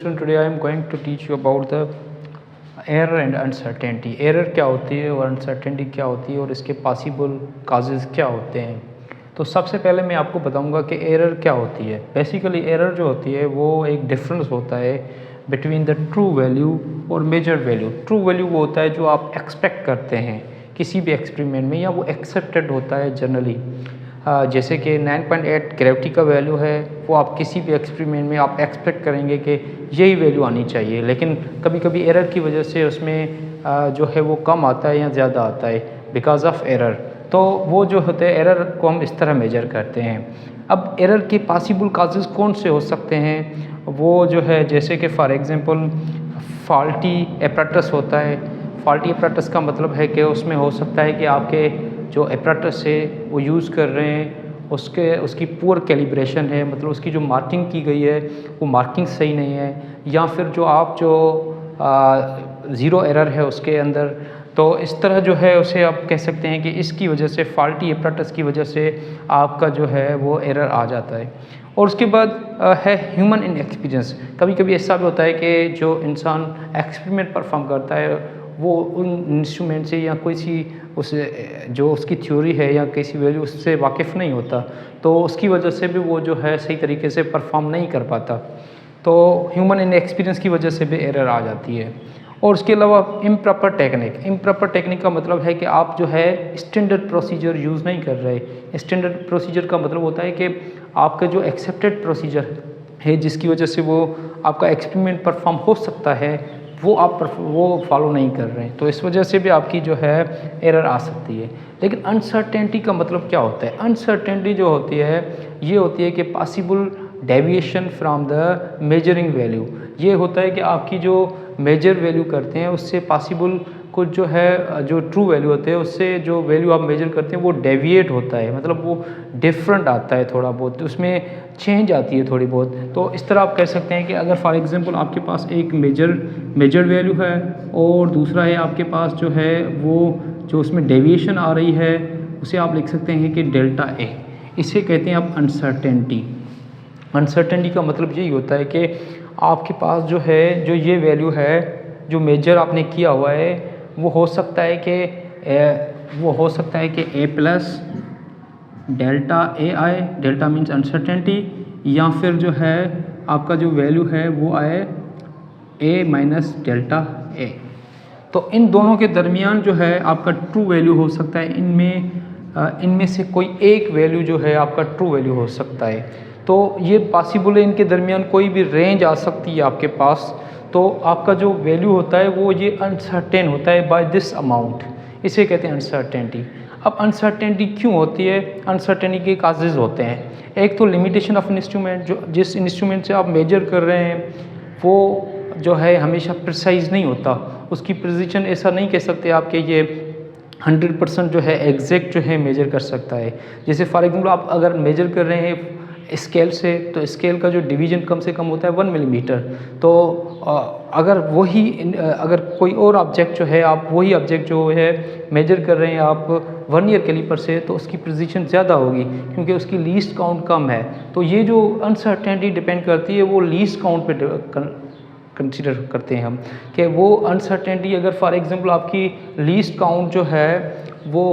student, today I am going to teach you about the error and uncertainty. Error क्या होती है और uncertainty क्या होती है और इसके possible causes क्या होते हैं. तो सबसे पहले मैं आपको बताऊंगा कि एरर क्या होती है. बेसिकली एरर जो होती है वो एक डिफरेंस होता है बिटवीन द ट्रू वैल्यू और मेजर वैल्यू. ट्रू वैल्यू वो होता है जो आप एक्सपेक्ट करते हैं किसी भी एक्सपेरिमेंट में या वो एक्सेप्टेड होता है जनरली. जैसे कि 9.8 ग्रेविटी का वैल्यू है, वो आप किसी भी एक्सपेरिमेंट में आप एक्सपेक्ट करेंगे कि यही वैल्यू आनी चाहिए, लेकिन कभी कभी एरर की वजह से उसमें जो है वो कम आता है या ज़्यादा आता है बिकॉज ऑफ एरर. तो वो जो होते हैं एरर को हम इस तरह मेजर करते हैं. अब एरर के पॉसिबल काजेज़ कौन से हो सकते हैं, वो जो है जैसे कि फॉर एग्जांपल फॉल्टी एपरेटस होता है. फॉल्टी एपरेटस का मतलब है कि उसमें हो सकता है कि आपके जो एपरेटस है वो यूज़ कर रहे हैं उसकी पुअर कैलिब्रेशन है, मतलब उसकी जो मार्किंग की गई है वो मार्किंग सही नहीं है, या फिर जो आप जो ज़ीरो एरर है उसके अंदर. तो इस तरह जो है उसे आप कह सकते हैं कि इसकी वजह से फॉल्टी एपरेटस की वजह से आपका जो है वो एरर आ जाता है. और उसके बाद है ह्यूमन इनएक्सपीरियंस. कभी कभी ऐसा भी होता है कि जो इंसान एक्सपेरिमेंट परफॉर्म करता है वो उन इंस्ट्रूमेंट से या कोई सी उस जो उसकी थ्योरी है या किसी वैल्यू उससे वाकिफ़ नहीं होता, तो उसकी वजह से भी वो जो है सही तरीके से परफॉर्म नहीं कर पाता. तो ह्यूमन इनएक्सपीरियंस की वजह से भी एरर आ जाती है. और उसके अलावा इम्प्रॉपर टेक्निक का मतलब है कि आप जो है स्टैंडर्ड प्रोसीजर यूज़ नहीं कर रहे. स्टैंडर्ड प्रोसीजर का मतलब होता है कि आपका जो एक्सेप्टेड प्रोसीजर है जिसकी वजह से वो आपका एक्सपेरिमेंट परफॉर्म हो सकता है वो आप वो फॉलो नहीं कर रहे हैं, तो इस वजह से भी आपकी जो है एरर आ सकती है. लेकिन अनसर्टेनिटी का मतलब क्या होता है. अनसर्टेनिटी जो होती है ये होती है कि possible deviation from the measuring value. ये होता है कि आपकी जो मेजर वैल्यू करते हैं उससे पॉसिबल कुछ जो है जो ट्रू वैल्यू होते हैं उससे जो वैल्यू आप मेजर करते हैं वो डेविएट होता है, मतलब वो डिफरेंट आता है थोड़ा बहुत, उसमें चेंज आती है थोड़ी बहुत. तो इस तरह आप कह सकते हैं कि अगर फॉर एग्जांपल आपके पास एक मेजर वैल्यू है और दूसरा है आपके पास जो है वो जो उसमें डेविएशन आ रही है उसे आप लिख सकते हैं कि डेल्टा ए. इसे कहते हैं आप अनसर्टेनिटी. अनसर्टेनिटी का मतलब यही होता है कि आपके पास जो है जो ये वैल्यू है जो मेजर आपने किया हुआ है वो हो सकता है कि ए प्लस डेल्टा ए आए, डेल्टा मीन्स अनसर्टेनिटी, या फिर जो है आपका जो वैल्यू है वो आए ए माइनस डेल्टा ए. तो इन दोनों के दरमियान जो है आपका ट्रू वैल्यू हो सकता है. इनमें से कोई एक वैल्यू जो है आपका ट्रू वैल्यू हो सकता है. तो ये पॉसिबल है, इनके दरमियान कोई भी रेंज आ सकती है आपके पास. तो आपका जो वैल्यू होता है वो ये अनसर्टेन होता है बाय दिस अमाउंट, इसे कहते हैं अनसर्टेनिटी. अब अनसर्टेनिटी क्यों होती है, अनसर्टेनिटी के काजेज़ होते हैं. एक तो लिमिटेशन ऑफ इंस्ट्रूमेंट, जो जिस इंस्ट्रूमेंट से आप मेजर कर रहे हैं वो जो है हमेशा प्रिसाइज नहीं होता. उसकी प्रिसिशन ऐसा नहीं कह सकते आप कि ये 100% जो है एग्जैक्ट जो है मेजर कर सकता है. जैसे फॉर एग्जाम्पल आप अगर मेजर कर रहे हैं स्केल से, तो स्केल का जो डिवीजन कम से कम होता है 1 मिलीमीटर. तो अगर कोई और ऑब्जेक्ट जो है आप वही ऑब्जेक्ट जो है मेजर कर रहे हैं आप वर्नियर कैलिपर से, तो उसकी प्रिसिशन ज़्यादा होगी क्योंकि उसकी लीस्ट काउंट कम है. तो ये जो अनसर्टेनिटी डिपेंड करती है वो लीस्ट काउंट पे कंसीडर करते हैं हम कि वो अनसर्टेनिटी अगर फॉर एग्जांपल आपकी लीस्ट काउंट जो है वो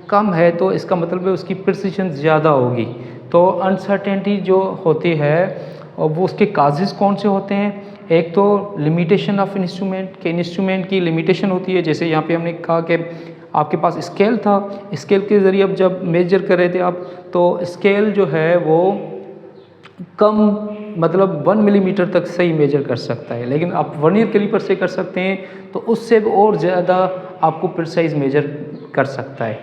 कम है तो इसका मतलब है उसकी प्रिसिशन ज़्यादा होगी. तो अनसर्टेनिटी जो होती है वो उसके काजेज़ कौन से होते हैं. एक तो लिमिटेशन ऑफ इंस्ट्रूमेंट, के इंस्ट्रूमेंट की लिमिटेशन होती है. जैसे यहाँ पे हमने कहा कि आपके पास स्केल था, स्केल के ज़रिए अब जब मेजर कर रहे थे आप, तो स्केल जो है वो कम मतलब 1 मिलीमीटर तक सही मेजर कर सकता है, लेकिन आप वर्नियर कैलिपर से कर सकते हैं तो उससे भी और ज़्यादा आपको प्रिसाइज मेजर कर सकता है.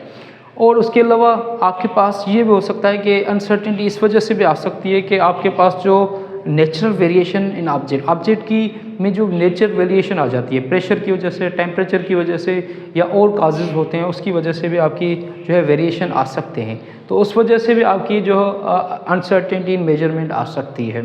और उसके अलावा आपके पास ये भी हो सकता है कि अनसर्टेनिटी इस वजह से भी आ सकती है कि आपके पास जो नेचुरल वेरिएशन इन ऑब्जेक्ट की में जो नेचर वेरिएशन आ जाती है, प्रेशर की वजह से, टेम्परेचर की वजह से या और काजेज़ होते हैं उसकी वजह से भी आपकी जो है वेरिएशन आ सकते हैं. तो उस वजह से भी आपकी जो अनसर्टेनिटी इन मेजरमेंट आ सकती है.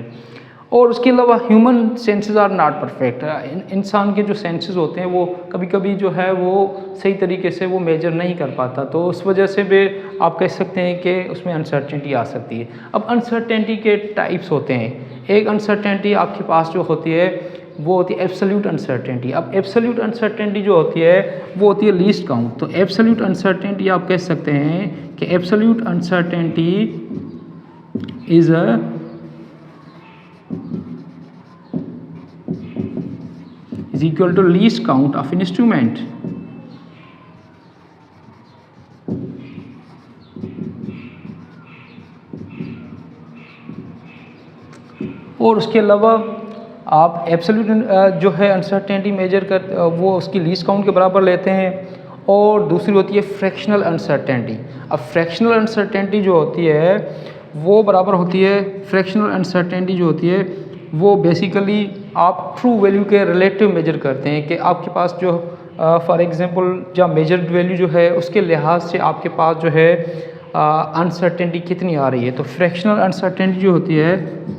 और उसके अलावा human senses are not perfect. इंसान के जो सेंसेस होते हैं वो कभी कभी जो है वो सही तरीके से वो मेजर नहीं कर पाता, तो उस वजह से भी आप कह सकते हैं कि उसमें अनसर्टेनिटी आ सकती है। अब अनसर्टेनिटी के टाइप्स होते हैं। एक अनसर्टेनिटी आपके पास जो होती है वो होती है एब्सोल्यूट अनसर्टेनिटी। अब एब्सोल्यूट अनसर्टेनिटी जो होती है वो होती है लीस्ट काउंट। तो एब्सोल्यूट अनसर्टेनिटी आप कह सकते हैं कि absolute uncertainty is equal to least count of an instrument। और उसके अलावा आप एब्सोल्यूट जो है अनसर्टेनिटी मेजर कर वो उसकी लीस्ट काउंट के बराबर लेते हैं। और दूसरी होती है फ्रैक्शनल अनसर्टेनिटी। अब फ्रैक्शनल अनसर्टेनिटी जो होती है वो बराबर होती है, फ्रैक्शनल अनसर्टेनिटी जो होती है वो बेसिकली आप ट्रू वैल्यू के रिलेटिव मेजर करते हैं कि आपके पास जो फॉर एग्जांपल जब मेजर्ड वैल्यू जो है उसके लिहाज से आपके पास जो है अनसर्टेनिटी कितनी आ रही है। तो फ्रैक्शनल अनसर्टेनिटी जो होती है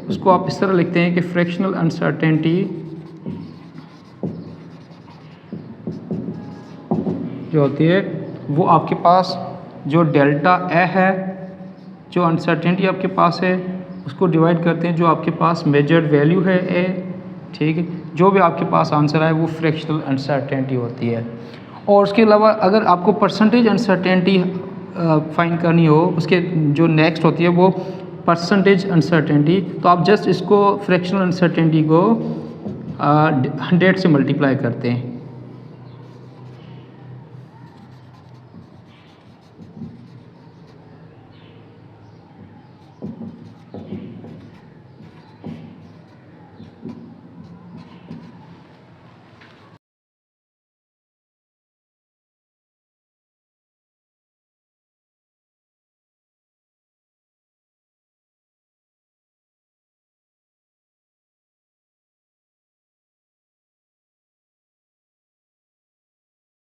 उसको आप इस तरह लिखते हैं कि फ्रैक्शनल अनसर्टेनिटी जो होती है वो आपके पास जो डेल्टा ए है, जो अनसर्टेनिटी आपके पास है उसको डिवाइड करते हैं जो आपके पास मेजर्ड वैल्यू है ए, ठीक है, जो भी आपके पास आंसर आए वो फ्रैक्शनल अनसर्टेनिटी होती है। और उसके अलावा अगर आपको परसेंटेज अनसर्टेनिटी फाइंड करनी हो, उसके जो नेक्स्ट होती है वो परसेंटेज अनसर्टेनिटी, तो आप जस्ट इसको फ्रैक्शनल अनसर्टेनिटी को 100 से मल्टीप्लाई करते हैं।